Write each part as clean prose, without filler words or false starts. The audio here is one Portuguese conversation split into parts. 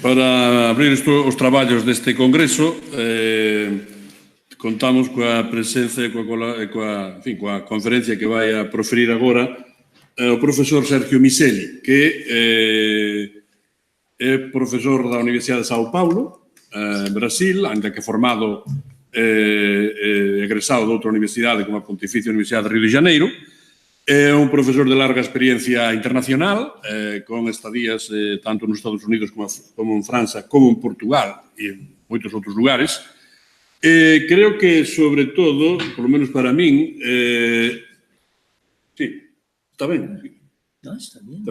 para abrir os traballos deste congreso, contamos coa presenza e coa conferencia que vai a proferir agora o profesor Sergio Miseli, que é profesor da Universidade de São Paulo, en Brasil, ainda que formado egresado de outra universidade como a Pontificia Universidade de Río de Janeiro. É un profesor de larga experiencia internacional, con estadías tanto nos Estados Unidos como en França, como en Portugal e en moitos outros lugares. Creo que, sobre todo, por lo menos para min, sí, está ben? No, está bien.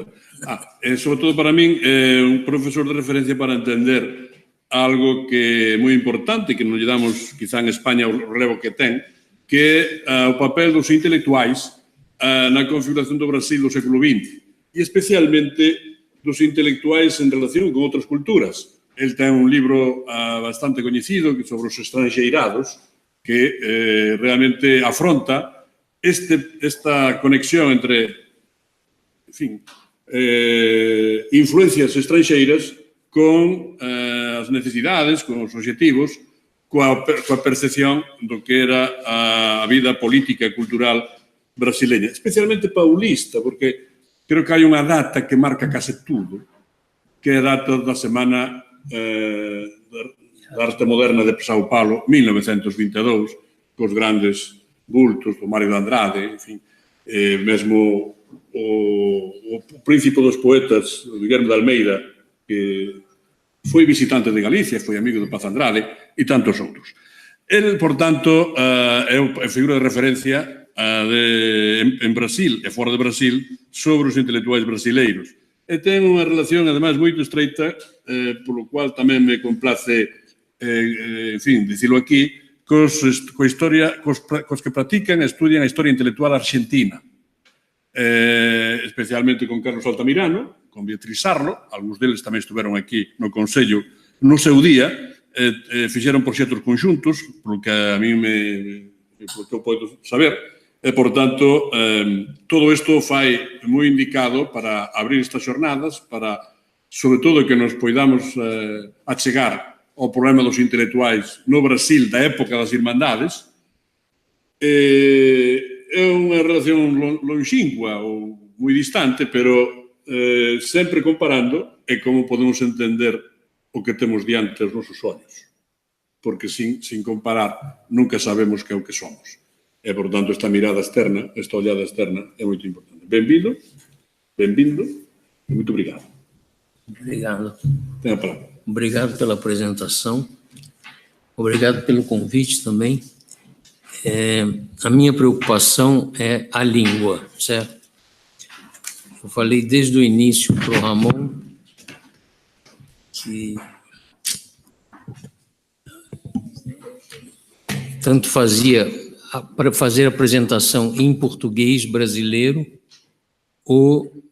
Sobre todo para min, un profesor de referencia para entender algo que é moi importante, que non lle damos, quizá en España, o relevo que ten, que é o papel dos intelectuais na configuración do Brasil do século XX e especialmente dos intelectuais en relación con outras culturas. El ten un libro bastante coñecido sobre os estranxeirados que realmente afronta esta conexión entre, en fin, influencias estranxeiras con as necesidades, con os obxectivos, coa percepción do que era a vida política e cultural brasileña, especialmente paulista, porque creo que hai unha data que marca case tudo, que é a data da Semana da Arte Moderna de São Paulo, 1922, cos grandes bultos do Mário de Andrade, en fin, mesmo o príncipe dos poetas, Guilherme de Almeida, que foi visitante de Galicia, foi amigo de Paz Andrade, e tantos outros. El, por tanto, é a figura de referencia en Brasil e fora de Brasil sobre os intelectuais brasileiros. E ten unha relación, ademais, moito estreita, polo cual tamén me complace, en fin, dicilo aquí, cos que practican e estudian a historia intelectual argentina, especialmente con Carlos Altamirano, con Beatriz Sarlo, algúns deles tamén estuveron aquí no Consello no seu día, fixeron proxectos conxuntos, polo que a mí polo que eu podo saber, e, por tanto, todo isto fai moi indicado para abrir estas xornadas, para, sobre todo, que nos poidamos achegar ao problema dos intelectuais no Brasil da época das Irmandades. É unha relación longínqua ou moi distante, pero sempre comparando é como podemos entender o que temos diante dos nosos ollos. Porque sin comparar nunca sabemos que é o que somos. E, por tanto, esta mirada externa, esta olhada externa é moito importante. Benvido e muito obrigado. Obrigado. Tenha a palavra. Obrigado pela apresentação. Obrigado pelo convite também. A minha preocupação é a língua, certo? Eu falei desde o início para o Ramon que tanto fazia para fazer a apresentação em português brasileiro ou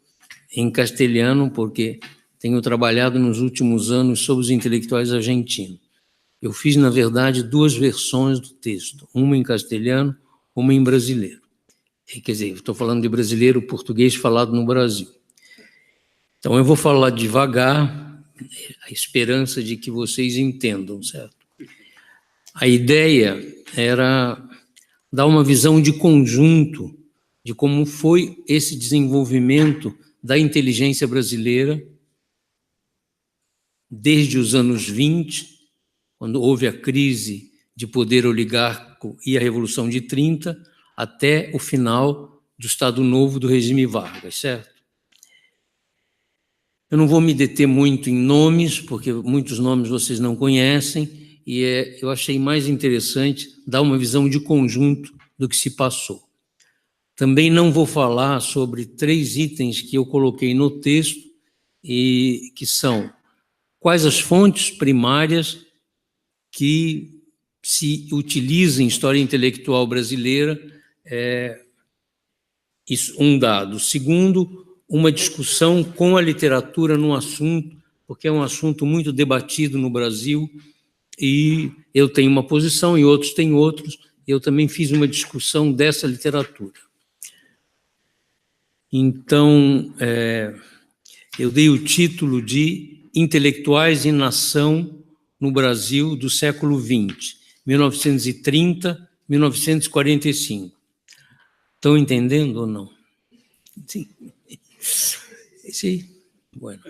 em castelhano, porque tenho trabalhado nos últimos anos sobre os intelectuais argentinos. Eu fiz, na verdade, duas versões do texto, uma em castelhano, uma em brasileiro. Quer dizer, estou falando de brasileiro português falado no Brasil. Então, eu vou falar devagar, a esperança de que vocês entendam, certo? A ideia era dar uma visão de conjunto de como foi esse desenvolvimento da inteligência brasileira desde os anos 20, quando houve a crise de poder oligárquico e a Revolução de 30, até o final do Estado Novo do regime Vargas, certo? Eu não vou me deter muito em nomes, porque muitos nomes vocês não conhecem, e eu achei mais interessante dar uma visão de conjunto do que se passou. Também não vou falar sobre 3 itens que eu coloquei no texto, e que são quais as fontes primárias que se utilizam em história intelectual brasileira, isso, um dado. Segundo, uma discussão com a literatura no assunto, porque é um assunto muito debatido no Brasil, e eu tenho uma posição e outros têm outros, eu também fiz uma discussão dessa literatura. Então, eu dei o título de intelectuais e nação no Brasil do século XX, 1930-1945. Estão entendendo ou não? Sim. Sim. Bueno.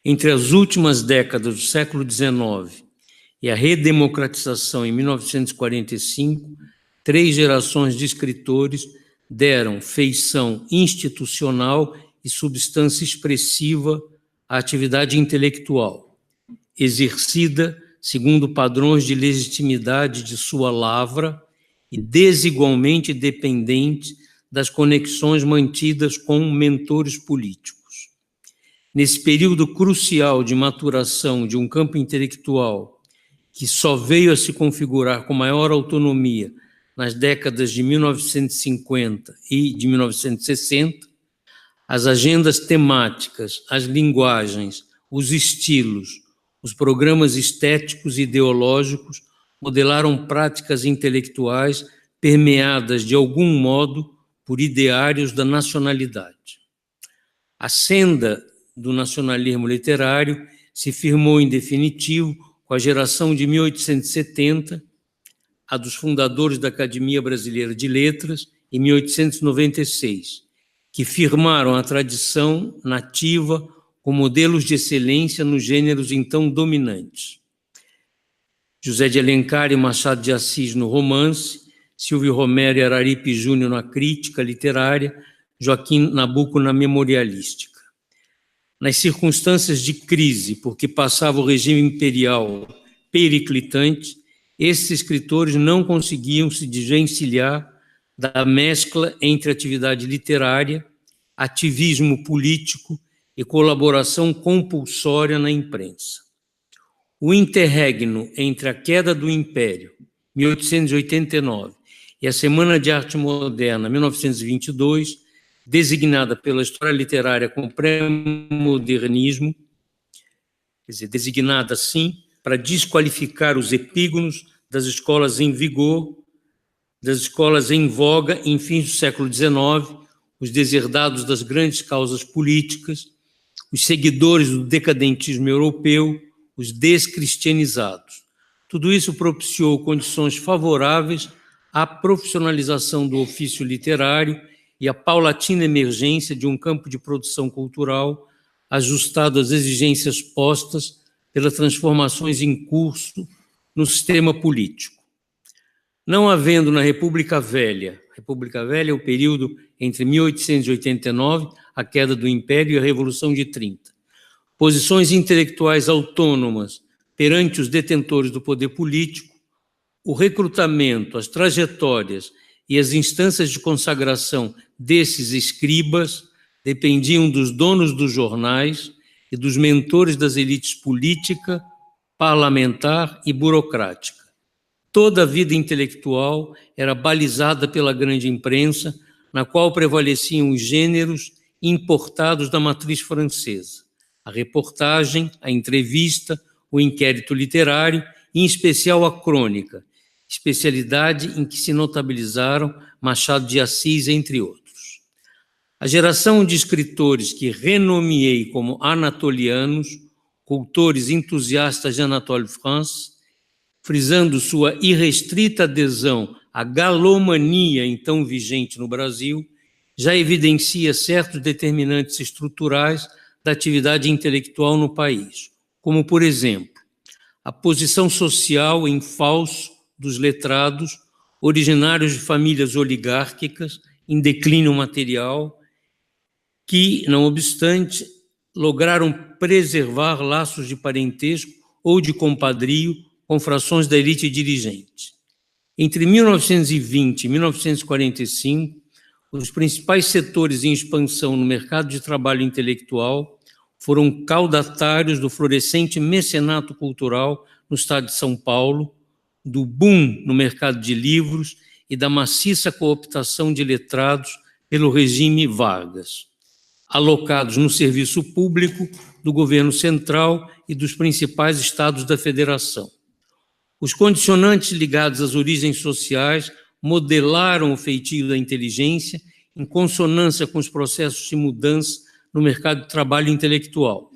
Entre as últimas décadas do século XIX e a redemocratização em 1945, 3 gerações de escritores deram feição institucional e substância expressiva à atividade intelectual, exercida segundo padrões de legitimidade de sua lavra e desigualmente dependente das conexões mantidas com mentores políticos. Nesse período crucial de maturação de um campo intelectual que só veio a se configurar com maior autonomia nas décadas de 1950 e de 1960, as agendas temáticas, as linguagens, os estilos, os programas estéticos e ideológicos modelaram práticas intelectuais permeadas de algum modo por ideários da nacionalidade. A senda do nacionalismo literário se firmou em definitivo com a geração de 1870, a dos fundadores da Academia Brasileira de Letras, em 1896, que firmaram a tradição nativa com modelos de excelência nos gêneros então dominantes. José de Alencar e Machado de Assis no romance, Silvio Romero e Araripe Júnior na crítica literária, Joaquim Nabuco na memorialística. Nas circunstâncias de crise, porque passava o regime imperial periclitante, esses escritores não conseguiam se desvencilhar da mescla entre atividade literária, ativismo político e colaboração compulsória na imprensa. O interregno entre a queda do Império, 1889, e a Semana de Arte Moderna, 1922, designada pela história literária como pré-modernismo, quer dizer, designada assim para desqualificar os epígonos das escolas em vigor, das escolas em voga em fins do século XIX, os deserdados das grandes causas políticas, os seguidores do decadentismo europeu, os descristianizados. Tudo isso propiciou condições favoráveis à profissionalização do ofício literário e à paulatina emergência de um campo de produção cultural ajustado às exigências postas pelas transformações em curso no sistema político. Não havendo na República Velha é o período entre 1889, a queda do Império, e a Revolução de 30, posições intelectuais autônomas perante os detentores do poder político, o recrutamento, as trajetórias e as instâncias de consagração desses escribas dependiam dos donos dos jornais e dos mentores das elites política, parlamentar e burocrática. Toda a vida intelectual era balizada pela grande imprensa, na qual prevaleciam os gêneros importados da matriz francesa: a reportagem, a entrevista, o inquérito literário, e, em especial, a crônica, especialidade em que se notabilizaram Machado de Assis, entre outros. A geração de escritores que renomeei como anatolianos, cultores entusiastas de Anatole France, frisando sua irrestrita adesão à galomania então vigente no Brasil, já evidencia certos determinantes estruturais da atividade intelectual no país, como, por exemplo, a posição social em falso dos letrados, originários de famílias oligárquicas em declínio material, que, não obstante, lograram preservar laços de parentesco ou de compadrio com frações da elite dirigente. Entre 1920 e 1945, os principais setores em expansão no mercado de trabalho intelectual foram caudatários do florescente mecenato cultural no estado de São Paulo, do boom no mercado de livros e da maciça cooptação de letrados pelo regime Vargas, alocados no serviço público do governo central e dos principais estados da federação. Os condicionantes ligados às origens sociais modelaram o feitio da inteligência em consonância com os processos de mudança no mercado de trabalho intelectual,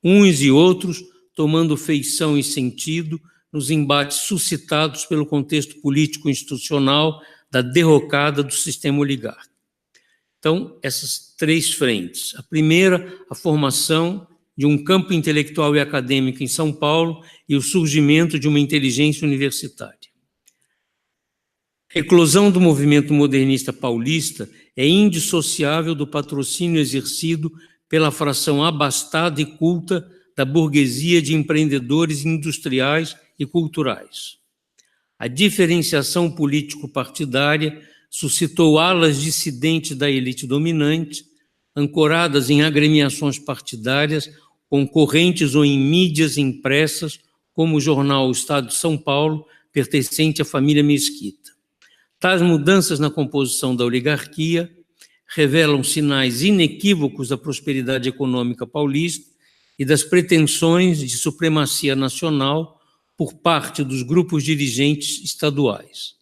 uns e outros tomando feição e sentido nos embates suscitados pelo contexto político-institucional da derrocada do sistema oligárquico. Então, essas três frentes. A primeira, a formação de um campo intelectual e acadêmico em São Paulo e o surgimento de uma inteligência universitária. A eclosão do movimento modernista paulista é indissociável do patrocínio exercido pela fração abastada e culta da burguesia de empreendedores industriais e culturais. A diferenciação político-partidária suscitou alas dissidentes da elite dominante, ancoradas em agremiações partidárias, concorrentes ou em mídias impressas, como o jornal O Estado de São Paulo, pertencente à família Mesquita. Tais mudanças na composição da oligarquia revelam sinais inequívocos da prosperidade econômica paulista e das pretensões de supremacia nacional por parte dos grupos dirigentes estaduais.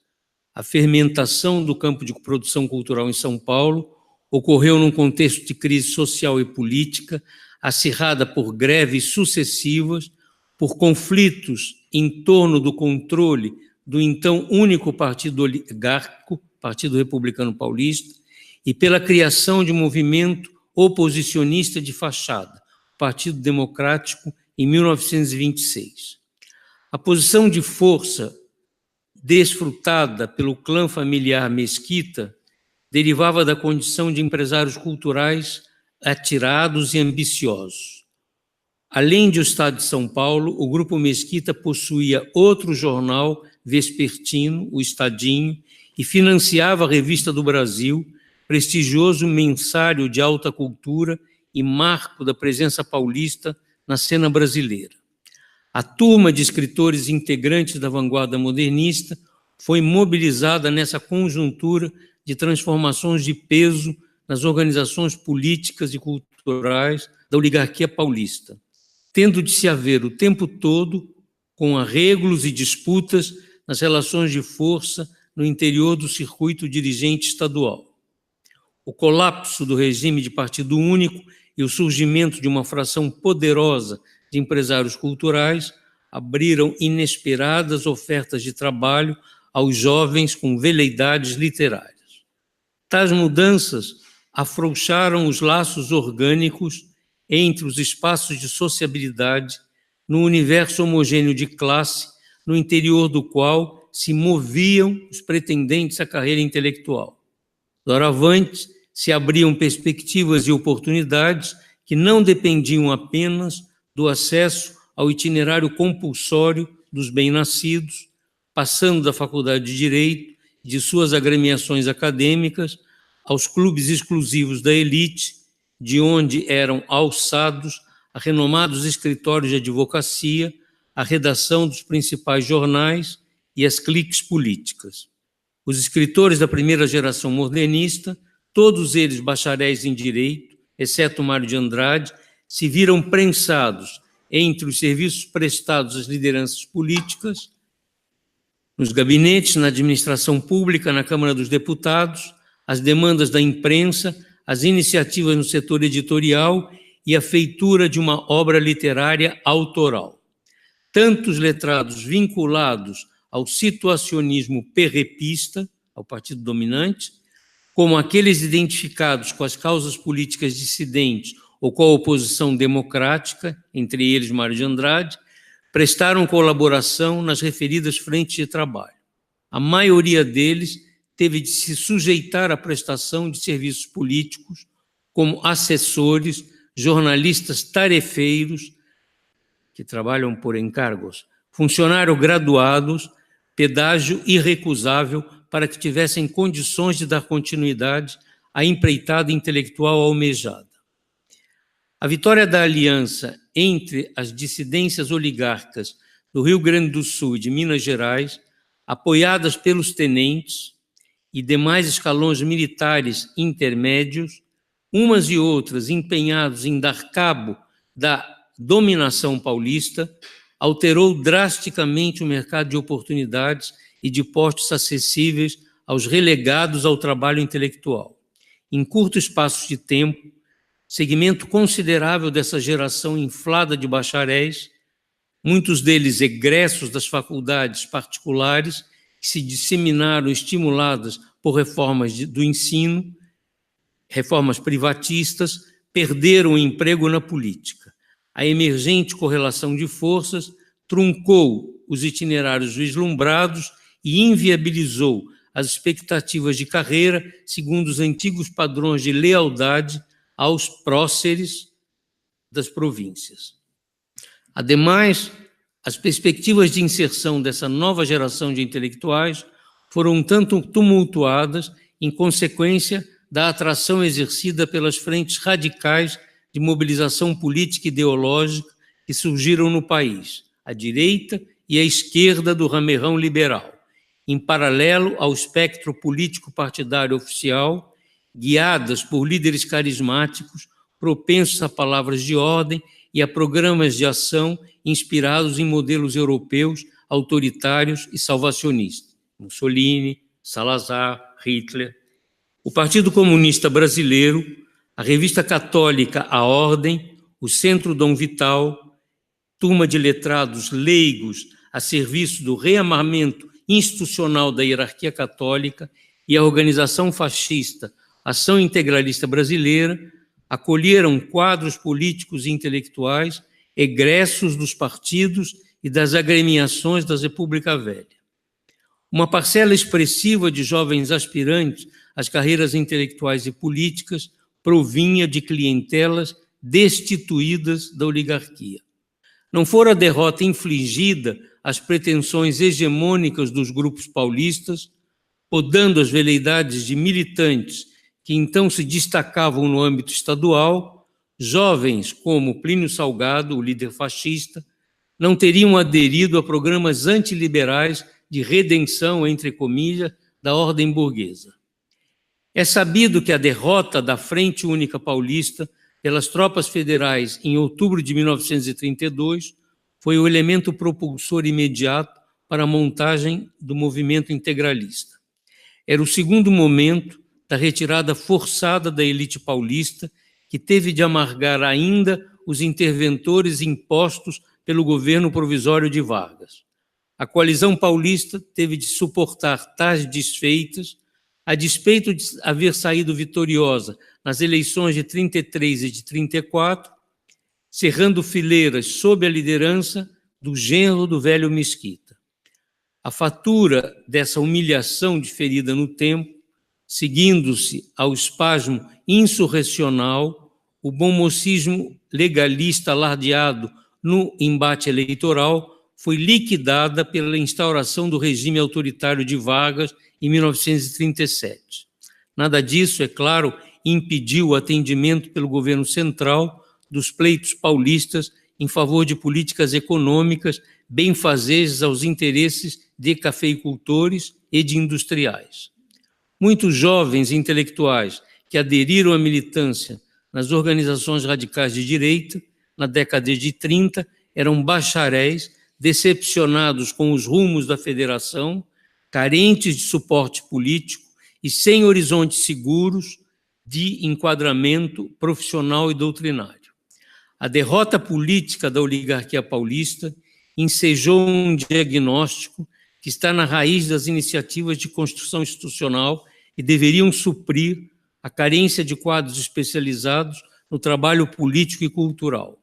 A fermentação do campo de produção cultural em São Paulo ocorreu num contexto de crise social e política, acirrada por greves sucessivas, por conflitos em torno do controle do então único partido oligárquico, Partido Republicano Paulista, e pela criação de um movimento oposicionista de fachada, Partido Democrático, em 1926. A posição de força desfrutada pelo clã familiar Mesquita derivava da condição de empresários culturais atirados e ambiciosos. Além do Estado de São Paulo, o Grupo Mesquita possuía outro jornal vespertino, o Estadinho, e financiava a Revista do Brasil, prestigioso mensário de alta cultura e marco da presença paulista na cena brasileira. A turma de escritores integrantes da vanguarda modernista foi mobilizada nessa conjuntura de transformações de peso nas organizações políticas e culturais da oligarquia paulista, tendo de se haver o tempo todo com arreglos e disputas nas relações de força no interior do circuito dirigente estadual. O colapso do regime de partido único e o surgimento de uma fração poderosa de empresários culturais abriram inesperadas ofertas de trabalho aos jovens com veleidades literárias. Tais mudanças afrouxaram os laços orgânicos entre os espaços de sociabilidade no universo homogêneo de classe, no interior do qual se moviam os pretendentes à carreira intelectual. Doravante, se abriam perspectivas e oportunidades que não dependiam apenas do acesso ao itinerário compulsório dos bem-nascidos, passando da Faculdade de Direito e de suas agremiações acadêmicas aos clubes exclusivos da elite, de onde eram alçados a renomados escritórios de advocacia, a redação dos principais jornais e as cliques políticas. Os escritores da primeira geração modernista, todos eles bacharéis em direito, exceto Mário de Andrade, se viram prensados entre os serviços prestados às lideranças políticas, nos gabinetes, na administração pública, na Câmara dos Deputados, as demandas da imprensa, as iniciativas no setor editorial e a feitura de uma obra literária autoral. Tantos letrados vinculados ao situacionismo perrepista, ao partido dominante, como aqueles identificados com as causas políticas dissidentes ou com a oposição democrática, entre eles Mário de Andrade, prestaram colaboração nas referidas frentes de trabalho. A maioria deles teve de se sujeitar à prestação de serviços políticos como assessores, jornalistas tarefeiros, que trabalham por encargos, funcionários graduados, pedágio irrecusável para que tivessem condições de dar continuidade à empreitada intelectual almejada. A vitória da aliança entre as dissidências oligárquicas do Rio Grande do Sul e de Minas Gerais, apoiadas pelos tenentes e demais escalões militares intermédios, umas e outras empenhados em dar cabo da dominação paulista, alterou drasticamente o mercado de oportunidades e de postos acessíveis aos relegados ao trabalho intelectual. Em curto espaço de tempo, segmento considerável dessa geração inflada de bacharéis, muitos deles egressos das faculdades particulares, que se disseminaram estimuladas por reformas do ensino, reformas privatistas, perderam o emprego na política. A emergente correlação de forças truncou os itinerários vislumbrados e inviabilizou as expectativas de carreira segundo os antigos padrões de lealdade aos próceres das províncias. Ademais, as perspectivas de inserção dessa nova geração de intelectuais foram um tanto tumultuadas em consequência da atração exercida pelas frentes radicais de mobilização política e ideológica que surgiram no país, a direita e a esquerda do ramerrão liberal, em paralelo ao espectro político partidário oficial, guiadas por líderes carismáticos, propensos a palavras de ordem e a programas de ação inspirados em modelos europeus autoritários e salvacionistas. Mussolini, Salazar, Hitler. O Partido Comunista Brasileiro, a revista católica A Ordem, o Centro Dom Vital, turma de letrados leigos a serviço do rearmamento institucional da hierarquia católica e a organização fascista Ação Integralista Brasileira, acolheram quadros políticos e intelectuais egressos dos partidos e das agremiações da República Velha. Uma parcela expressiva de jovens aspirantes às carreiras intelectuais e políticas provinha de clientelas destituídas da oligarquia. Não fora a derrota infligida às pretensões hegemônicas dos grupos paulistas, podando as veleidades de militantes que então se destacavam no âmbito estadual, jovens como Plínio Salgado, o líder fascista, não teriam aderido a programas antiliberais de redenção, entre comilhas, da ordem burguesa. É sabido que a derrota da Frente Única Paulista pelas tropas federais em outubro de 1932 foi o elemento propulsor imediato para a montagem do movimento integralista. Era o segundo momento da retirada forçada da elite paulista, que teve de amargar ainda os interventores impostos pelo governo provisório de Vargas. A coalizão paulista teve de suportar tais desfeitas, a despeito de haver saído vitoriosa nas eleições de 33 e de 34, cerrando fileiras sob a liderança do genro do velho Mesquita. A fatura dessa humilhação diferida no tempo, seguindo-se ao espasmo insurrecional, o bom-mocismo legalista alardeado no embate eleitoral, foi liquidada pela instauração do regime autoritário de Vargas em 1937. Nada disso, é claro, impediu o atendimento pelo governo central dos pleitos paulistas em favor de políticas econômicas benfazejas aos interesses de cafeicultores e de industriais. Muitos jovens intelectuais que aderiram à militância nas organizações radicais de direita, na década de 30, eram bacharéis decepcionados com os rumos da federação, carentes de suporte político e sem horizontes seguros de enquadramento profissional e doutrinário. A derrota política da oligarquia paulista ensejou um diagnóstico que está na raiz das iniciativas de construção institucional e deveriam suprir a carência de quadros especializados no trabalho político e cultural.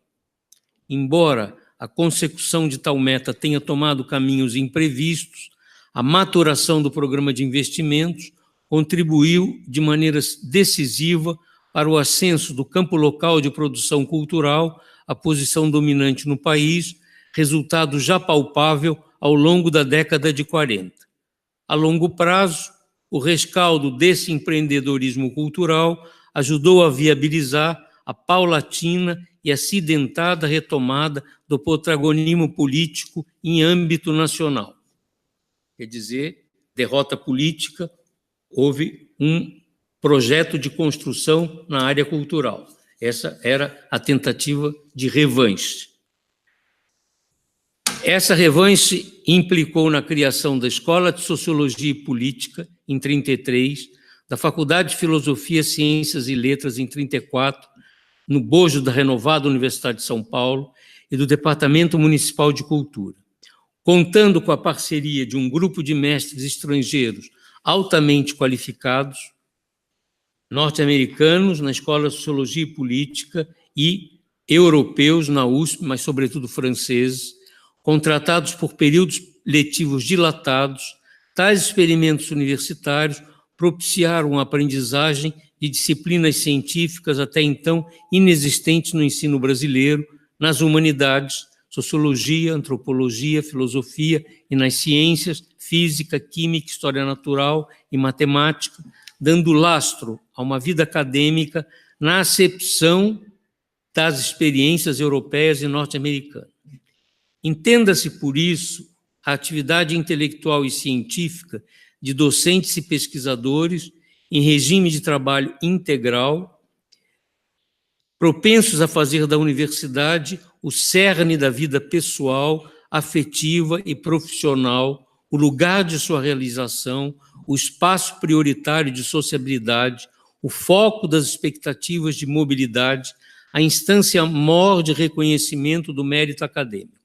Embora a consecução de tal meta tenha tomado caminhos imprevistos, a maturação do programa de investimentos contribuiu de maneira decisiva para o ascenso do campo local de produção cultural à posição dominante no país, resultado já palpável ao longo da década de 40. A longo prazo, o rescaldo desse empreendedorismo cultural ajudou a viabilizar a paulatina e acidentada retomada do protagonismo político em âmbito nacional. Quer dizer, derrota política, houve um projeto de construção na área cultural. Essa era a tentativa de revanche. Essa revanche implicou na criação da Escola de Sociologia e Política, em 1933, da Faculdade de Filosofia, Ciências e Letras, em 1934, no bojo da renovada Universidade de São Paulo e do Departamento Municipal de Cultura, contando com a parceria de um grupo de mestres estrangeiros altamente qualificados, norte-americanos na Escola de Sociologia e Política e europeus na USP, mas sobretudo franceses, contratados por períodos letivos dilatados. Tais experimentos universitários propiciaram a aprendizagem de disciplinas científicas até então inexistentes no ensino brasileiro, nas humanidades, sociologia, antropologia, filosofia e nas ciências, física, química, história natural e matemática, dando lastro a uma vida acadêmica na acepção das experiências europeias e norte-americanas. Entenda-se, por isso, a atividade intelectual e científica de docentes e pesquisadores em regime de trabalho integral, propensos a fazer da universidade o cerne da vida pessoal, afetiva e profissional, o lugar de sua realização, o espaço prioritário de sociabilidade, o foco das expectativas de mobilidade, a instância maior de reconhecimento do mérito acadêmico.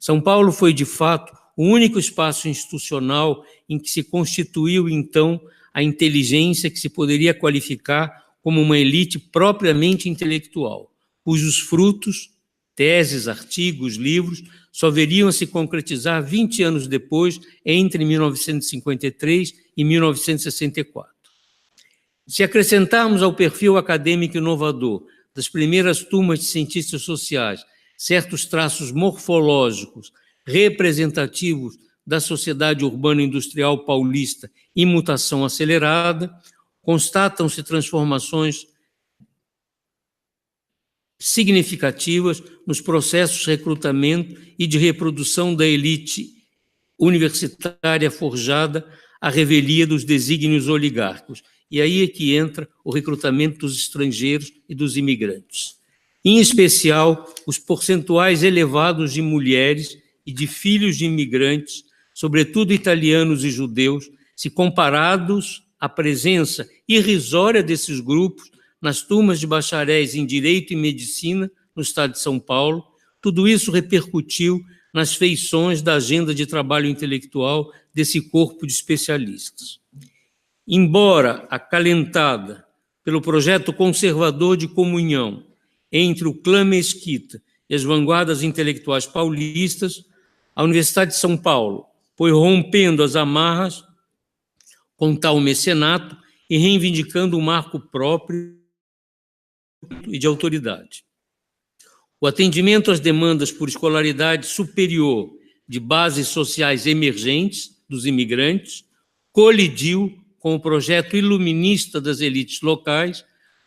São Paulo foi, de fato, o único espaço institucional em que se constituiu, então, a inteligência que se poderia qualificar como uma elite propriamente intelectual, cujos frutos, teses, artigos, livros, só veriam a se concretizar 20 anos depois, entre 1953 e 1964. Se acrescentarmos ao perfil acadêmico inovador das primeiras turmas de cientistas sociais certos traços morfológicos representativos da sociedade urbano-industrial paulista em mutação acelerada, constatam-se transformações significativas nos processos de recrutamento e de reprodução da elite universitária forjada à revelia dos desígnios oligárquicos. E aí é que entra o recrutamento dos estrangeiros e dos imigrantes. Em especial, os percentuais elevados de mulheres e de filhos de imigrantes, sobretudo italianos e judeus, se comparados à presença irrisória desses grupos nas turmas de bacharéis em Direito e Medicina no estado de São Paulo, tudo isso repercutiu nas feições da agenda de trabalho intelectual desse corpo de especialistas. Embora acalentada pelo projeto conservador de comunhão entre o clã mesquita e as vanguardas intelectuais paulistas, a Universidade de São Paulo foi rompendo as amarras com tal mecenato e reivindicando um marco próprio e de autoridade. O atendimento às demandas por escolaridade superior de bases sociais emergentes dos imigrantes colidiu com o projeto iluminista das elites locais,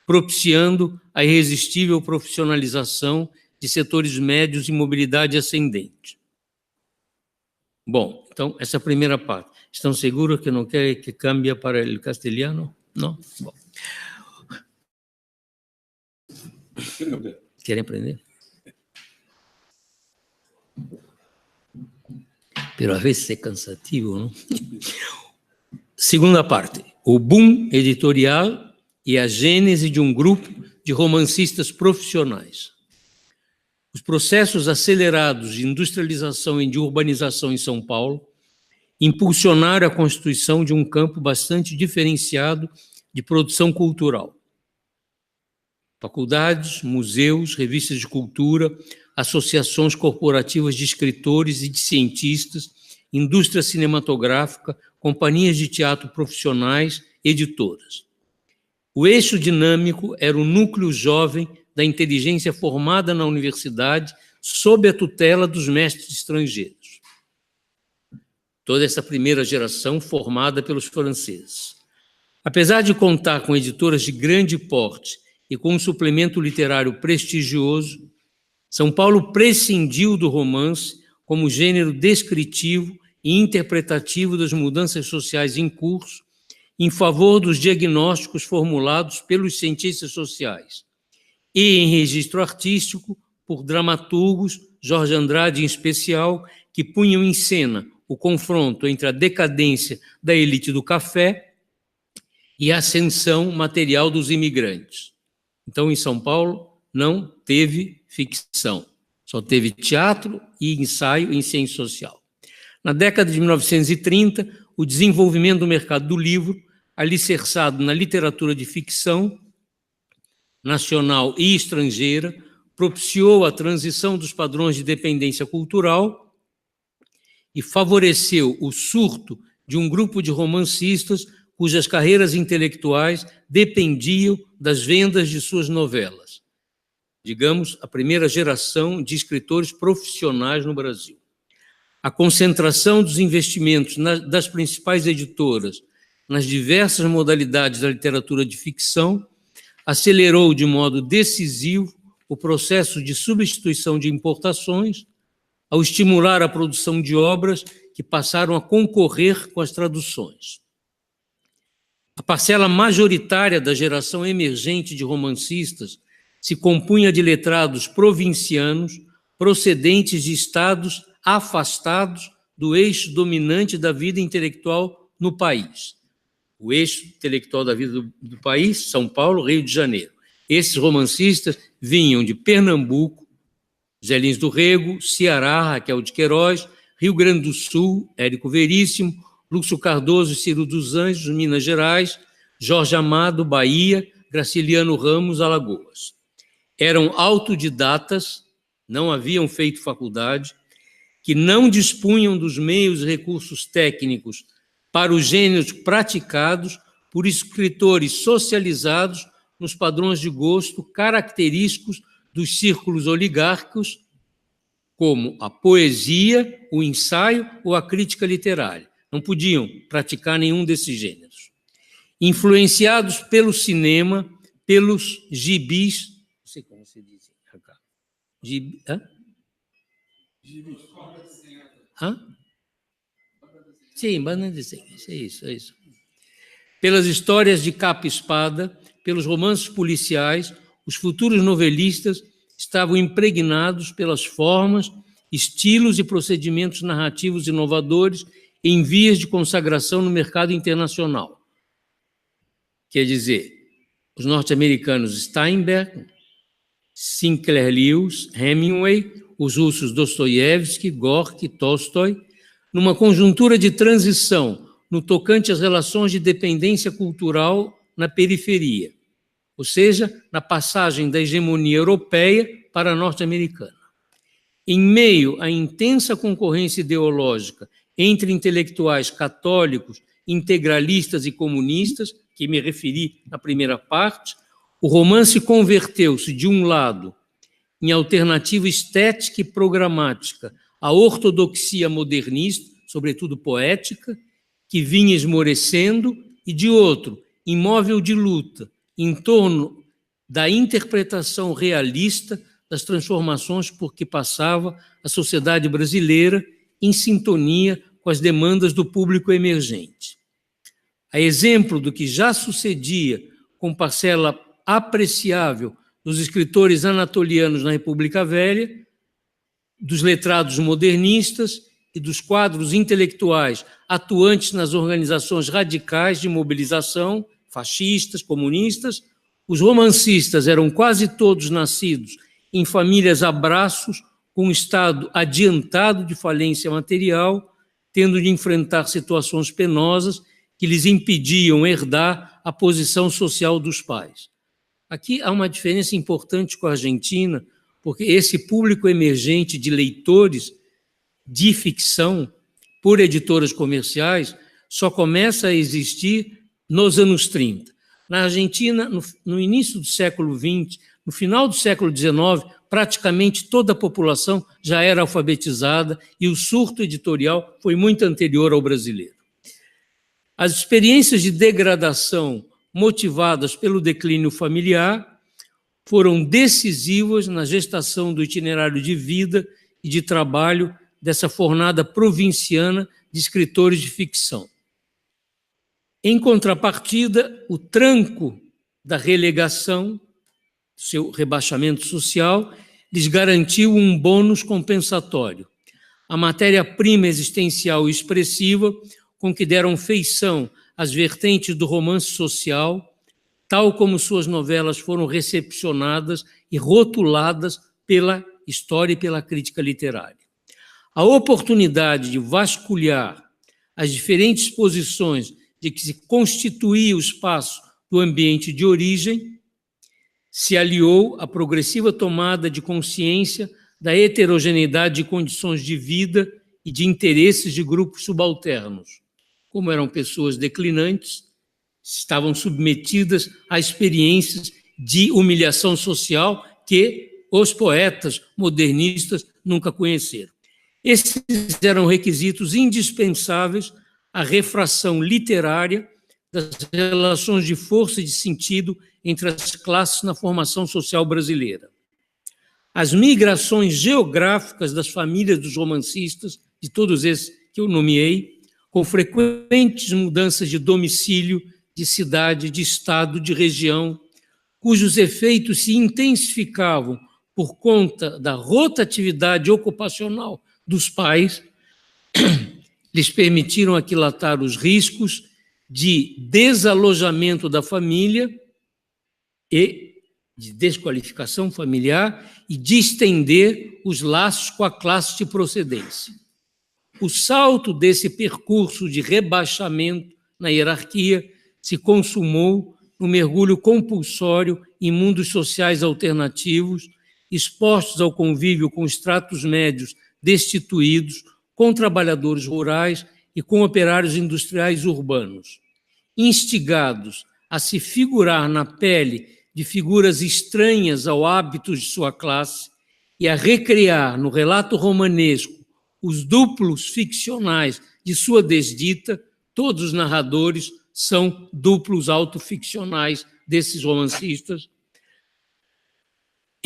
propiciando a irresistível profissionalização de setores médios e mobilidade ascendente. Bom, então, essa é a primeira parte. Estão seguros que não querem que cambie para o castelhano? Não? Bom. Querem aprender? Pero a vezes é cansativo, não? Segunda parte, o boom editorial e a gênese de um grupo de romancistas profissionais. Os processos acelerados de industrialização e de urbanização em São Paulo impulsionaram a constituição de um campo bastante diferenciado de produção cultural. Faculdades, museus, revistas de cultura, associações corporativas de escritores e de cientistas, indústria cinematográfica, companhias de teatro profissionais, editoras. O eixo dinâmico era o núcleo jovem da inteligência formada na universidade sob a tutela dos mestres estrangeiros. Toda essa primeira geração formada pelos franceses. Apesar de contar com editoras de grande porte e com um suplemento literário prestigioso, São Paulo prescindiu do romance como gênero descritivo e interpretativo das mudanças sociais em curso, em favor dos diagnósticos formulados pelos cientistas sociais, e em registro artístico por dramaturgos, Jorge Andrade em especial, que punham em cena o confronto entre a decadência da elite do café e a ascensão material dos imigrantes. Então, em São Paulo, não teve ficção, só teve teatro e ensaio em ciência social. Na década de 1930, o desenvolvimento do mercado do livro, alicerçado na literatura de ficção nacional e estrangeira, propiciou a transição dos padrões de dependência cultural e favoreceu o surto de um grupo de romancistas cujas carreiras intelectuais dependiam das vendas de suas novelas. Digamos, a primeira geração de escritores profissionais no Brasil. A concentração dos investimentos das principais editoras nas diversas modalidades da literatura de ficção acelerou de modo decisivo o processo de substituição de importações, ao estimular a produção de obras que passaram a concorrer com as traduções. A parcela majoritária da geração emergente de romancistas se compunha de letrados provincianos procedentes de estados afastados do eixo dominante da vida intelectual no país. O eixo intelectual da vida do país, São Paulo, Rio de Janeiro. Esses romancistas vinham de Pernambuco, Zé Lins do Rego, Ceará, Raquel de Queiroz, Rio Grande do Sul, Érico Veríssimo, Lúcio Cardoso e Ciro dos Anjos, Minas Gerais, Jorge Amado, Bahia, Graciliano Ramos, Alagoas. Eram autodidatas, não haviam feito faculdade, que não dispunham dos meios e recursos técnicos para os gêneros praticados por escritores socializados nos padrões de gosto característicos dos círculos oligárquicos, como a poesia, o ensaio ou a crítica literária. Não podiam praticar nenhum desses gêneros. Influenciados pelo cinema, pelos gibis, não sei como se diz, gibi, hã? Hã? Sim, banda de desenho, é isso. Pelas histórias de capa e espada, pelos romances policiais, os futuros novelistas estavam impregnados pelas formas, estilos e procedimentos narrativos inovadores em vias de consagração no mercado internacional. Quer dizer, os norte-americanos Steinbeck, Sinclair Lewis, Hemingway, os russos Dostoiévski, Gorky, Tolstói, numa conjuntura de transição no tocante às relações de dependência cultural na periferia, ou seja, na passagem da hegemonia europeia para a norte-americana. Em meio à intensa concorrência ideológica entre intelectuais católicos, integralistas e comunistas, que me referi na primeira parte, o romance converteu-se, de um lado, em alternativa estética e programática à ortodoxia modernista, sobretudo poética, que vinha esmorecendo, e, de outro, em móvel de luta, em torno da interpretação realista das transformações por que passava a sociedade brasileira, em sintonia com as demandas do público emergente. A exemplo do que já sucedia com parcela apreciável dos escritores anatolianos na República Velha, dos letrados modernistas e dos quadros intelectuais atuantes nas organizações radicais de mobilização, fascistas, comunistas, os romancistas eram quase todos nascidos em famílias a braços, com um estado adiantado de falência material, tendo de enfrentar situações penosas que lhes impediam herdar a posição social dos pais. Aqui há uma diferença importante com a Argentina, porque esse público emergente de leitores de ficção por editoras comerciais só começa a existir nos anos 30. Na Argentina, no início do século XX, no final do século XIX, praticamente toda a população já era alfabetizada e o surto editorial foi muito anterior ao brasileiro. As experiências de degradação motivadas pelo declínio familiar foram decisivas na gestação do itinerário de vida e de trabalho dessa fornada provinciana de escritores de ficção. Em contrapartida, o tranco da relegação, seu rebaixamento social, lhes garantiu um bônus compensatório. A matéria-prima existencial e expressiva com que deram feição às vertentes do romance social, tal como suas novelas foram recepcionadas e rotuladas pela história e pela crítica literária. A oportunidade de vasculhar as diferentes posições de que se constituía o espaço do ambiente de origem se aliou à progressiva tomada de consciência da heterogeneidade de condições de vida e de interesses de grupos subalternos. Como eram pessoas declinantes, estavam submetidas a experiências de humilhação social que os poetas modernistas nunca conheceram. Esses eram requisitos indispensáveis à refração literária das relações de força e de sentido entre as classes na formação social brasileira. As migrações geográficas das famílias dos romancistas, de todos esses que eu nomeei, com frequentes mudanças de domicílio, de cidade, de estado, de região, cujos efeitos se intensificavam por conta da rotatividade ocupacional dos pais, lhes permitiram aquilatar os riscos de desalojamento da família e de desqualificação familiar e de estender os laços com a classe de procedência. O salto desse percurso de rebaixamento na hierarquia se consumou no mergulho compulsório em mundos sociais alternativos, expostos ao convívio com estratos médios destituídos, com trabalhadores rurais e com operários industriais urbanos, instigados a se figurar na pele de figuras estranhas ao hábito de sua classe e a recriar no relato romanesco os duplos ficcionais de sua desdita. Todos os narradores são duplos autoficcionais desses romancistas.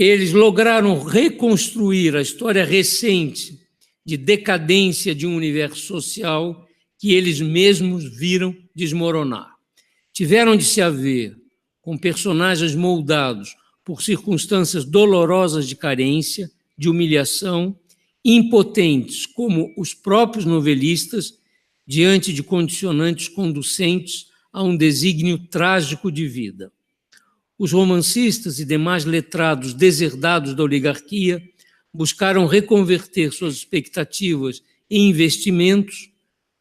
Eles lograram reconstruir a história recente de decadência de um universo social que eles mesmos viram desmoronar. Tiveram de se haver com personagens moldados por circunstâncias dolorosas de carência, de humilhação, impotentes como os próprios novelistas, diante de condicionantes conducentes a um desígnio trágico de vida. Os romancistas e demais letrados deserdados da oligarquia buscaram reconverter suas expectativas em investimentos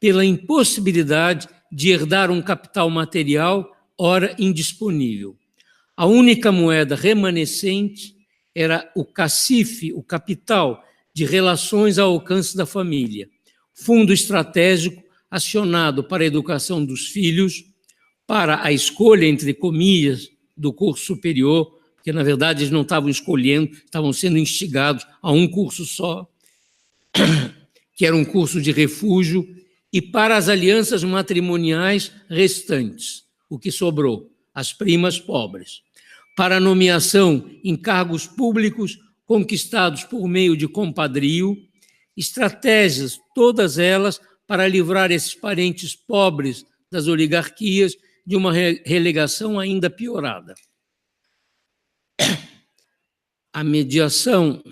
pela impossibilidade de herdar um capital material ora indisponível. A única moeda remanescente era o cacife, o capital de relações ao alcance da família, fundo estratégico acionado para a educação dos filhos, para a escolha, entre comilhas, do curso superior, porque, na verdade, eles não estavam escolhendo, estavam sendo instigados a um curso só, que era um curso de refúgio, e para as alianças matrimoniais restantes, o que sobrou, as primas pobres, para a nomeação em cargos públicos conquistados por meio de compadrio, estratégias, todas elas, para livrar esses parentes pobres das oligarquias de uma relegação ainda piorada. A mediação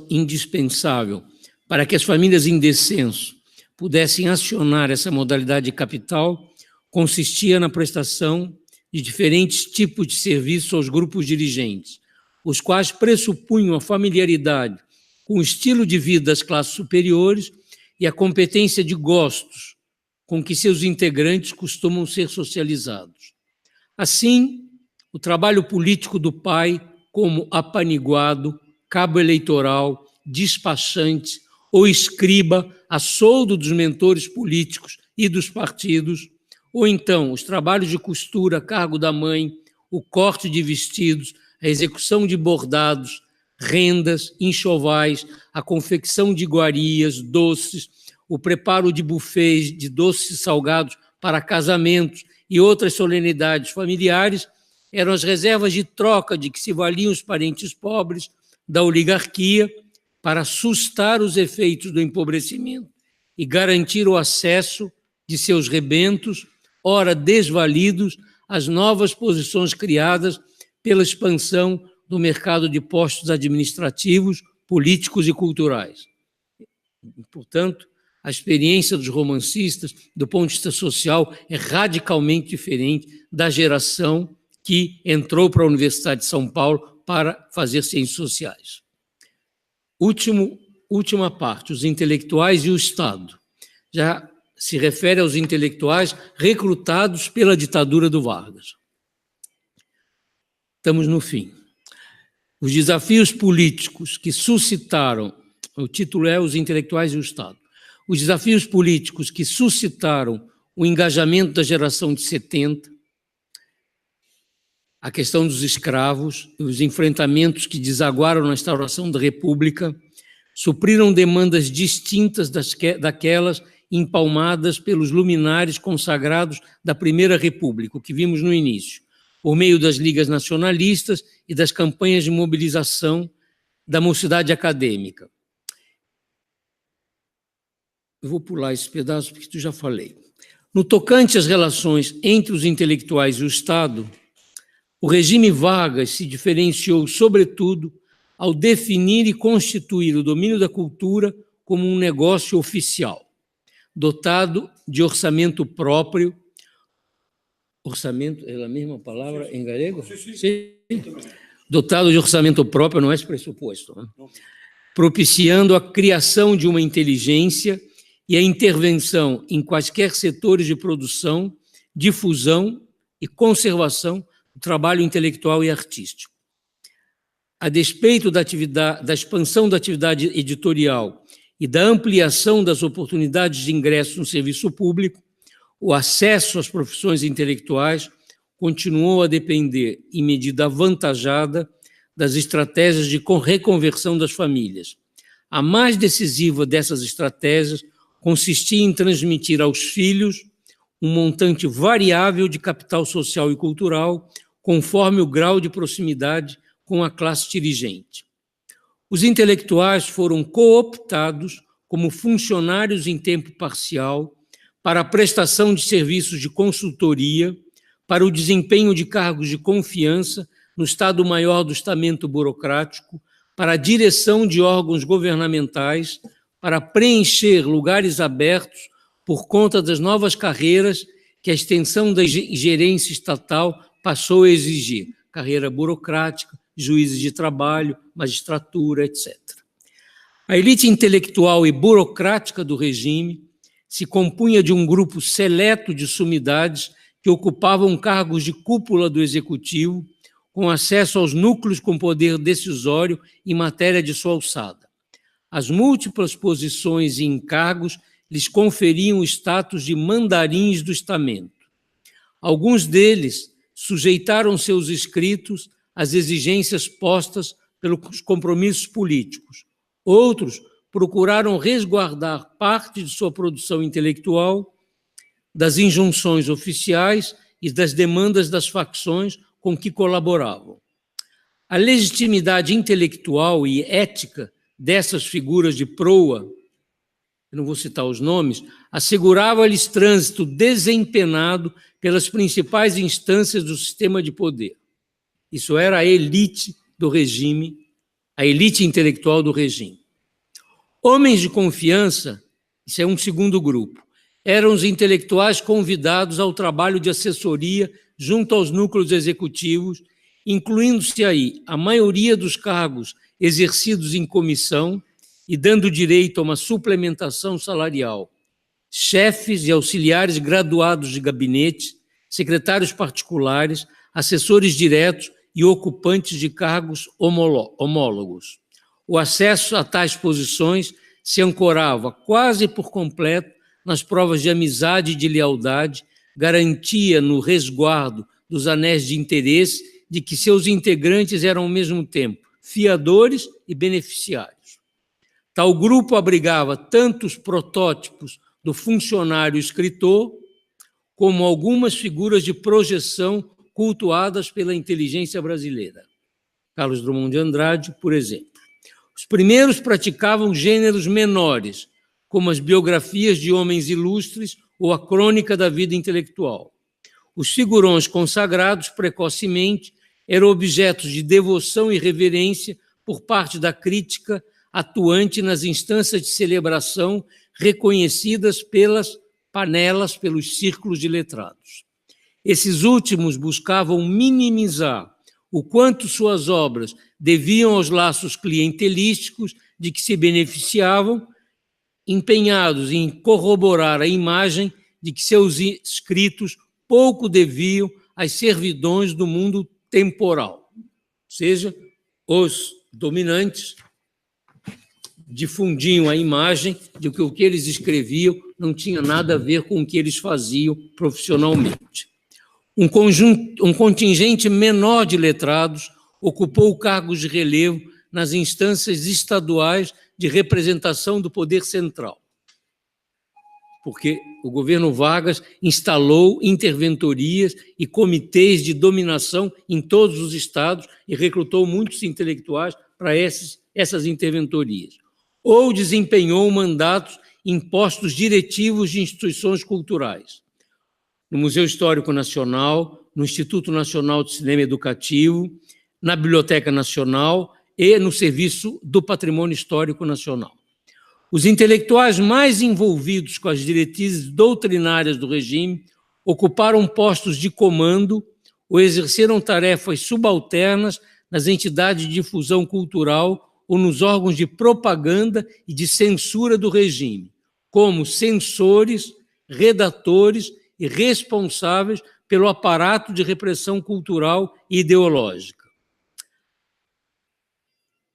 indispensável para que as famílias em descenso pudessem acionar essa modalidade de capital consistia na prestação de diferentes tipos de serviços aos grupos dirigentes, os quais pressupunham a familiaridade com o estilo de vida das classes superiores e a competência de gostos com que seus integrantes costumam ser socializados. Assim, o trabalho político do pai, como apaniguado, cabo eleitoral, despachante ou escriba a soldo dos mentores políticos e dos partidos, ou então os trabalhos de costura a cargo da mãe, o corte de vestidos, a execução de bordados, rendas, enxovais, a confecção de iguarias, doces, o preparo de buffets de doces e salgados para casamentos e outras solenidades familiares, eram as reservas de troca de que se valiam os parentes pobres da oligarquia para sustar os efeitos do empobrecimento e garantir o acesso de seus rebentos, ora desvalidos, às novas posições criadas pela expansão do mercado de postos administrativos, políticos e culturais. Portanto, A experiência dos romancistas, do ponto de vista social, é radicalmente diferente da geração que entrou para a Universidade de São Paulo para fazer ciências sociais. Última parte, os intelectuais e o Estado. Já se refere aos intelectuais recrutados pela ditadura do Vargas. Estamos no fim. Os desafios políticos que suscitaram, o título é Os Intelectuais e o Estado. Os desafios políticos que suscitaram o engajamento da geração de 70, a questão dos escravos, os enfrentamentos que desaguaram na instauração da República, supriram demandas distintas daquelas empalmadas pelos luminares consagrados da Primeira República, o que vimos no início, por meio das ligas nacionalistas e das campanhas de mobilização da mocidade acadêmica. Eu vou pular esse pedaço porque eu já falei. No tocante às relações entre os intelectuais e o Estado, o regime Vargas se diferenciou, sobretudo, ao definir e constituir o domínio da cultura como um negócio oficial, dotado de orçamento próprio. Orçamento é a mesma palavra em galego? Sim. Dotado de orçamento próprio, não é esse pressuposto, né? Propiciando a criação de uma inteligência e a intervenção em quaisquer setores de produção, difusão e conservação do trabalho intelectual e artístico. A despeito da expansão da atividade editorial e da ampliação das oportunidades de ingresso no serviço público, o acesso às profissões intelectuais continuou a depender, em medida avantajada, das estratégias de reconversão das famílias. A mais decisiva dessas estratégias consistia em transmitir aos filhos um montante variável de capital social e cultural, conforme o grau de proximidade com a classe dirigente. Os intelectuais foram cooptados como funcionários em tempo parcial para a prestação de serviços de consultoria, para o desempenho de cargos de confiança no Estado-Maior do estamento burocrático, para a direção de órgãos governamentais, para preencher lugares abertos por conta das novas carreiras que a extensão da gerência estatal passou a exigir, carreira burocrática, juízes de trabalho, magistratura, etc. A elite intelectual e burocrática do regime se compunha de um grupo seleto de sumidades que ocupavam cargos de cúpula do executivo, com acesso aos núcleos com poder decisório em matéria de sua alçada. As múltiplas posições e encargos lhes conferiam o status de mandarins do estamento. Alguns deles sujeitaram seus escritos às exigências postas pelos compromissos políticos. Outros procuraram resguardar parte de sua produção intelectual das injunções oficiais e das demandas das facções com que colaboravam. A legitimidade intelectual e ética dessas figuras de proa, eu não vou citar os nomes, assegurava-lhes trânsito desempenado pelas principais instâncias do sistema de poder. Isso era a elite do regime, a elite intelectual do regime. Homens de confiança, isso é um segundo grupo, eram os intelectuais convidados ao trabalho de assessoria junto aos núcleos executivos, incluindo-se aí a maioria dos cargos exercidos em comissão e dando direito a uma suplementação salarial. Chefes e auxiliares graduados de gabinete, secretários particulares, assessores diretos e ocupantes de cargos homólogos. O acesso a tais posições se ancorava quase por completo nas provas de amizade e de lealdade, garantia no resguardo dos anéis de interesse de que seus integrantes eram ao mesmo tempo fiadores e beneficiários. Tal grupo abrigava tanto os protótipos do funcionário escritor, como algumas figuras de projeção cultuadas pela inteligência brasileira. Carlos Drummond de Andrade, por exemplo. Os primeiros praticavam gêneros menores, como as biografias de homens ilustres ou a crônica da vida intelectual. Os figurões consagrados precocemente eram objetos de devoção e reverência por parte da crítica atuante nas instâncias de celebração reconhecidas pelas panelas, pelos círculos de letrados. Esses últimos buscavam minimizar o quanto suas obras deviam aos laços clientelísticos de que se beneficiavam, empenhados em corroborar a imagem de que seus escritos pouco deviam às servidões do mundo temporal. Ou seja, os dominantes difundiam a imagem de que o que eles escreviam não tinha nada a ver com o que eles faziam profissionalmente. Um contingente menor de letrados ocupou cargos de relevo nas instâncias estaduais de representação do poder central, porque o governo Vargas instalou interventorias e comitês de dominação em todos os estados e recrutou muitos intelectuais para essas interventorias, ou desempenhou mandatos em postos diretivos de instituições culturais, no Museu Histórico Nacional, no Instituto Nacional de Cinema Educativo, na Biblioteca Nacional e no Serviço do Patrimônio Histórico Nacional. Os intelectuais mais envolvidos com as diretrizes doutrinárias do regime ocuparam postos de comando ou exerceram tarefas subalternas nas entidades de difusão cultural ou nos órgãos de propaganda e de censura do regime, como censores, redatores e responsáveis pelo aparato de repressão cultural e ideológica.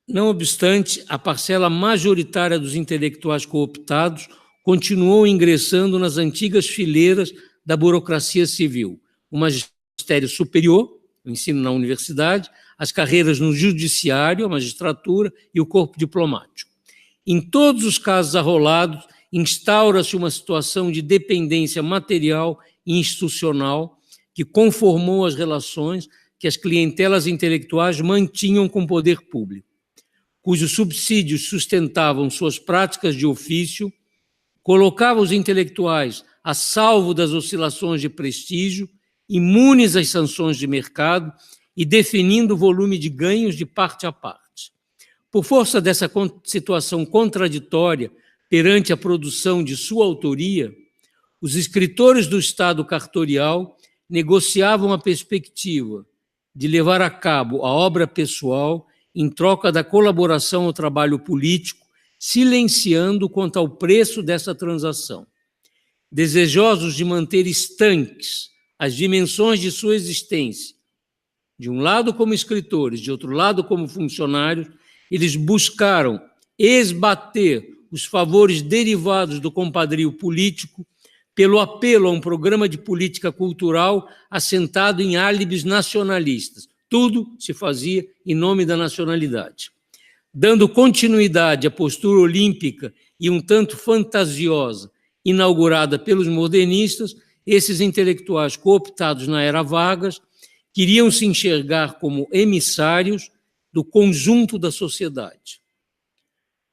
Não obstante, a parcela majoritária dos intelectuais cooptados continuou ingressando nas antigas fileiras da burocracia civil, o magistério superior, o ensino na universidade, as carreiras no judiciário, a magistratura e o corpo diplomático. Em todos os casos arrolados, instaura-se uma situação de dependência material e institucional que conformou as relações que as clientelas intelectuais mantinham com o poder público, cujos subsídios sustentavam suas práticas de ofício, colocava os intelectuais a salvo das oscilações de prestígio, imunes às sanções de mercado e definindo o volume de ganhos de parte a parte. Por força dessa situação contraditória perante a produção de sua autoria, os escritores do Estado cartorial negociavam a perspectiva de levar a cabo a obra pessoal em troca da colaboração ao trabalho político, silenciando quanto ao preço dessa transação. Desejosos de manter estanques as dimensões de sua existência, de um lado como escritores, de outro lado como funcionários, eles buscaram esbater os favores derivados do compadrio político pelo apelo a um programa de política cultural assentado em álibis nacionalistas. Tudo se fazia em nome da nacionalidade. Dando continuidade à postura olímpica e um tanto fantasiosa inaugurada pelos modernistas, esses intelectuais cooptados na era Vargas queriam se enxergar como emissários do conjunto da sociedade,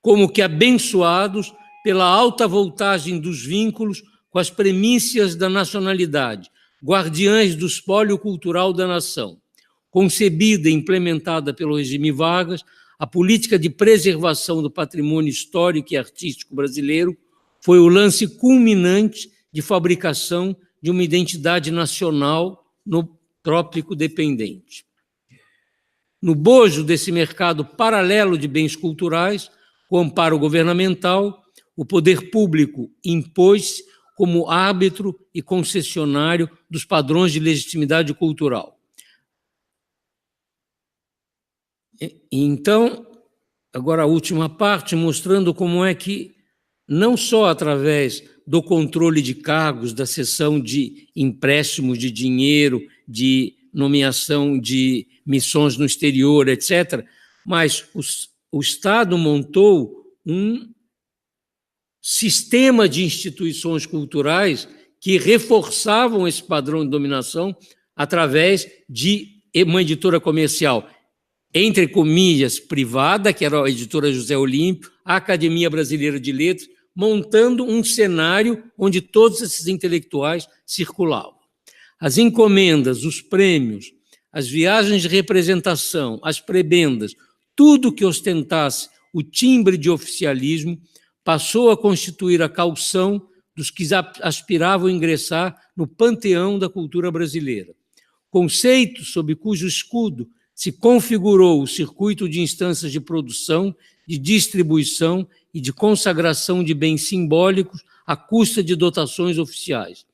como que abençoados pela alta voltagem dos vínculos com as premissas da nacionalidade, guardiães do espólio cultural da nação. Concebida e implementada pelo regime Vargas, a política de preservação do patrimônio histórico e artístico brasileiro foi o lance culminante de fabricação de uma identidade nacional no trópico dependente. No bojo desse mercado paralelo de bens culturais, com amparo governamental, o poder público impôs-se como árbitro e concessionário dos padrões de legitimidade cultural. Então, agora a última parte, mostrando como é que, não só através do controle de cargos, da cessão de empréstimos de dinheiro, de nomeação de missões no exterior, etc., mas o Estado montou um sistema de instituições culturais que reforçavam esse padrão de dominação através de uma editora comercial, entre comillas, privada, que era a editora José Olímpio, a Academia Brasileira de Letras, montando um cenário onde todos esses intelectuais circulavam. As encomendas, os prêmios, as viagens de representação, as prebendas, tudo que ostentasse o timbre de oficialismo passou a constituir a caução dos que aspiravam a ingressar no panteão da cultura brasileira. Conceito sob cujo escudo se configurou o circuito de instâncias de produção, de distribuição e de consagração de bens simbólicos à custa de dotações oficiais.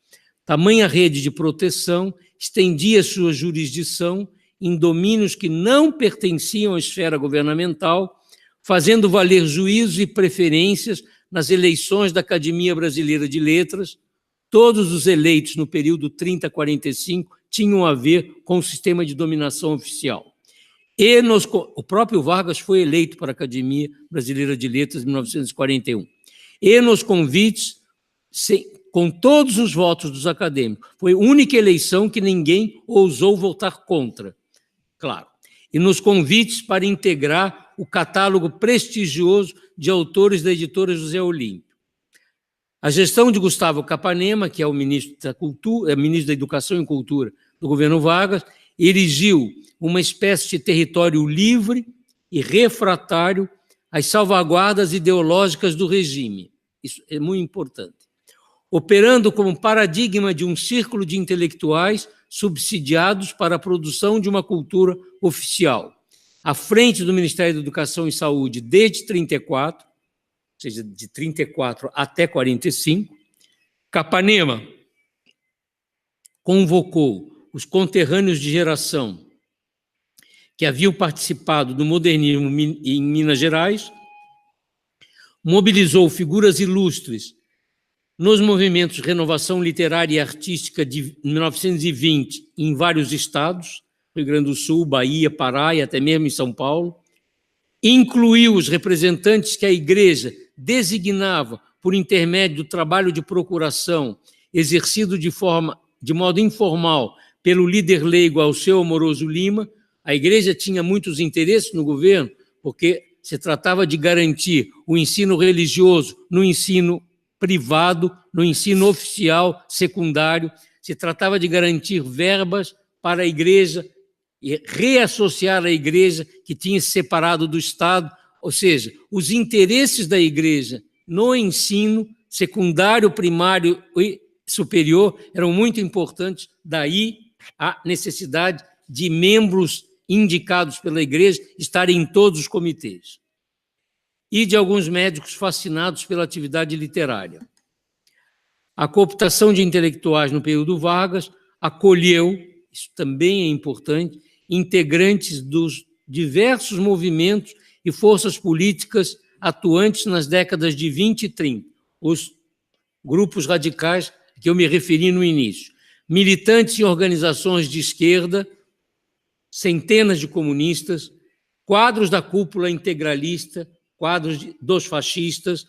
Tamanha rede de proteção estendia sua jurisdição em domínios que não pertenciam à esfera governamental, fazendo valer juízos e preferências nas eleições da Academia Brasileira de Letras. Todos os eleitos no período 30 a 45 tinham a ver com o sistema de dominação oficial. O próprio Vargas foi eleito para a Academia Brasileira de Letras em 1941. E nos convites, com todos os votos dos acadêmicos, foi a única eleição que ninguém ousou votar contra, claro. E nos convites para integrar o catálogo prestigioso de autores da editora José Olímpio. A gestão de Gustavo Capanema, que é o ministro da Educação e Cultura do governo Vargas, erigiu uma espécie de território livre e refratário às salvaguardas ideológicas do regime. Isso é muito importante. Operando como paradigma de um círculo de intelectuais subsidiados para a produção de uma cultura oficial. À frente do Ministério da Educação e Saúde desde 34, ou seja, de 34 até 45, Capanema convocou os conterrâneos de geração que haviam participado do modernismo em Minas Gerais, mobilizou figuras ilustres nos movimentos de renovação literária e artística de 1920 em vários estados, Rio Grande do Sul, Bahia, Pará e até mesmo em São Paulo, incluiu os representantes que a Igreja designava por intermédio do trabalho de procuração exercido de modo informal pelo líder leigo Alceu Amoroso Lima. A Igreja tinha muitos interesses no governo, porque se tratava de garantir o ensino religioso no ensino privado, no ensino oficial secundário, se tratava de garantir verbas para a Igreja e reassociar a Igreja que tinha se separado do Estado, ou seja, os interesses da Igreja no ensino secundário, primário e superior eram muito importantes, daí a necessidade de membros indicados pela Igreja estarem em todos os comitês. E de alguns médicos fascinados pela atividade literária. A cooptação de intelectuais no período Vargas acolheu, isso também é importante, integrantes dos diversos movimentos e forças políticas atuantes nas décadas de 20 e 30, os grupos radicais que eu me referi no início, militantes em organizações de esquerda, centenas de comunistas, quadros da cúpula integralista, quadros dos fascistas,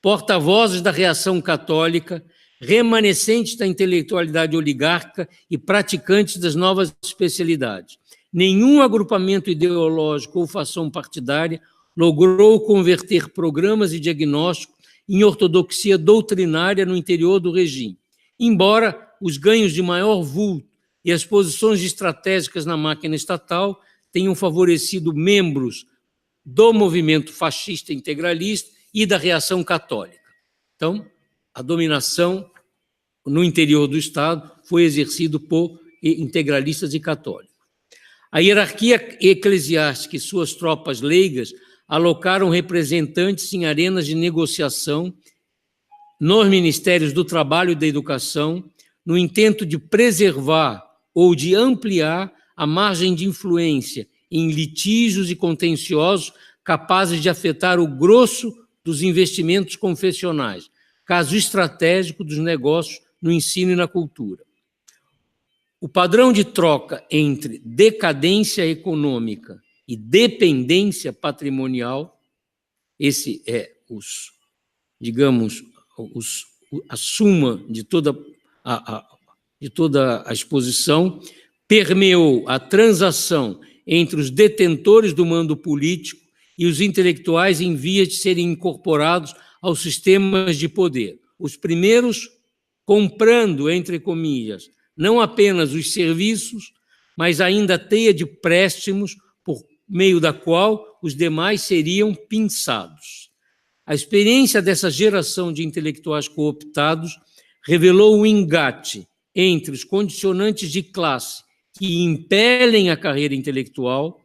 porta-vozes da reação católica, remanescentes da intelectualidade oligárquica e praticantes das novas especialidades. Nenhum agrupamento ideológico ou fação partidária logrou converter programas e diagnósticos em ortodoxia doutrinária no interior do regime, embora os ganhos de maior vulto e as posições estratégicas na máquina estatal tenham favorecido membros do movimento fascista integralista e da reação católica. Então, a dominação no interior do Estado foi exercida por integralistas e católicos. A hierarquia eclesiástica e suas tropas leigas alocaram representantes em arenas de negociação nos ministérios do Trabalho e da Educação, no intento de preservar ou de ampliar a margem de influência em litígios e contenciosos capazes de afetar o grosso dos investimentos confessionais, caso estratégico dos negócios no ensino e na cultura. O padrão de troca entre decadência econômica e dependência patrimonial, esse é a suma de toda a exposição, permeou a transação entre os detentores do mando político e os intelectuais em vias de serem incorporados aos sistemas de poder. Os primeiros comprando, entre comillas, não apenas os serviços, mas ainda a teia de préstimos por meio da qual os demais seriam pinçados. A experiência dessa geração de intelectuais cooptados revelou o engate entre os condicionantes de classe que impelem a carreira intelectual.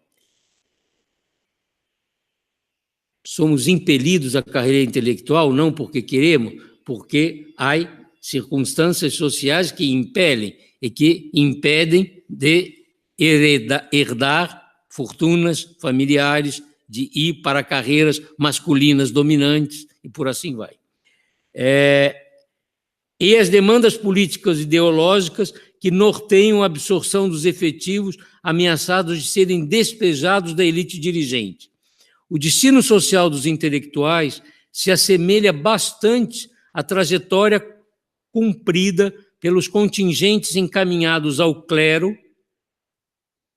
Somos impelidos à carreira intelectual não porque queremos, porque há circunstâncias sociais que impelem e que impedem de herdar fortunas familiares, de ir para carreiras masculinas dominantes e por assim vai. E as demandas políticas e ideológicas que norteiam a absorção dos efetivos ameaçados de serem despejados da elite dirigente. O destino social dos intelectuais se assemelha bastante à trajetória cumprida pelos contingentes encaminhados ao clero,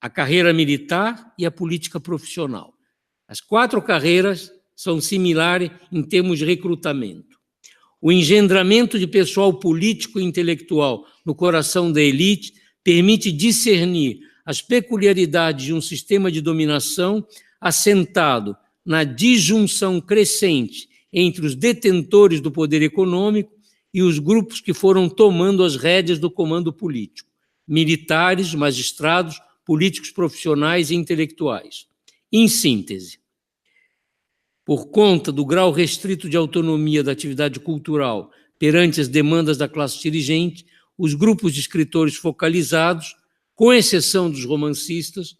à carreira militar e à política profissional. As 4 carreiras são similares em termos de recrutamento. O engendramento de pessoal político e intelectual no coração da elite permite discernir as peculiaridades de um sistema de dominação assentado na disjunção crescente entre os detentores do poder econômico e os grupos que foram tomando as rédeas do comando político, militares, magistrados, políticos profissionais e intelectuais. Em síntese, por conta do grau restrito de autonomia da atividade cultural perante as demandas da classe dirigente, os grupos de escritores focalizados, com exceção dos romancistas,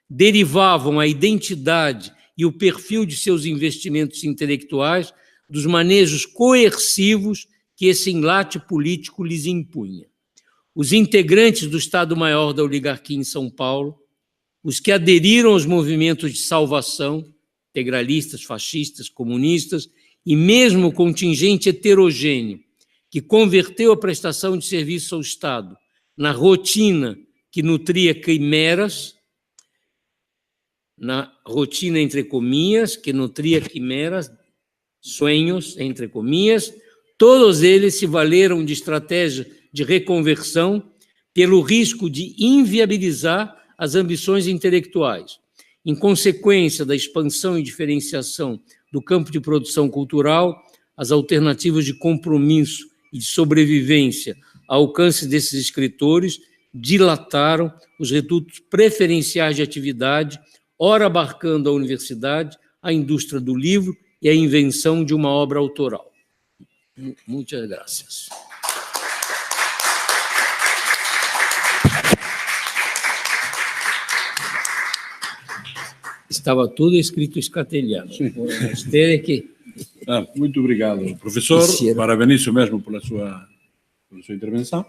derivavam a identidade e o perfil de seus investimentos intelectuais dos manejos coercivos que esse enlate político lhes impunha. Os integrantes do Estado-Maior da Oligarquia em São Paulo, os que aderiram aos movimentos de salvação, integralistas, fascistas, comunistas, e mesmo o contingente heterogêneo, que converteu a prestação de serviço ao Estado na rotina que nutria quimeras, na rotina, entre comias, que nutria quimeras, sonhos, entre comias, todos eles se valeram de estratégia de reconversão pelo risco de inviabilizar as ambições intelectuais. Em consequência da expansão e diferenciação do campo de produção cultural, as alternativas de compromisso e de sobrevivência ao alcance desses escritores dilataram os redutos preferenciais de atividade, ora abarcando a universidade, a indústria do livro e a invenção de uma obra autoral. Muitas graças. Estava tudo escrito em castelhano. Muito obrigado, professor. Parabenizo mesmo pela sua intervenção.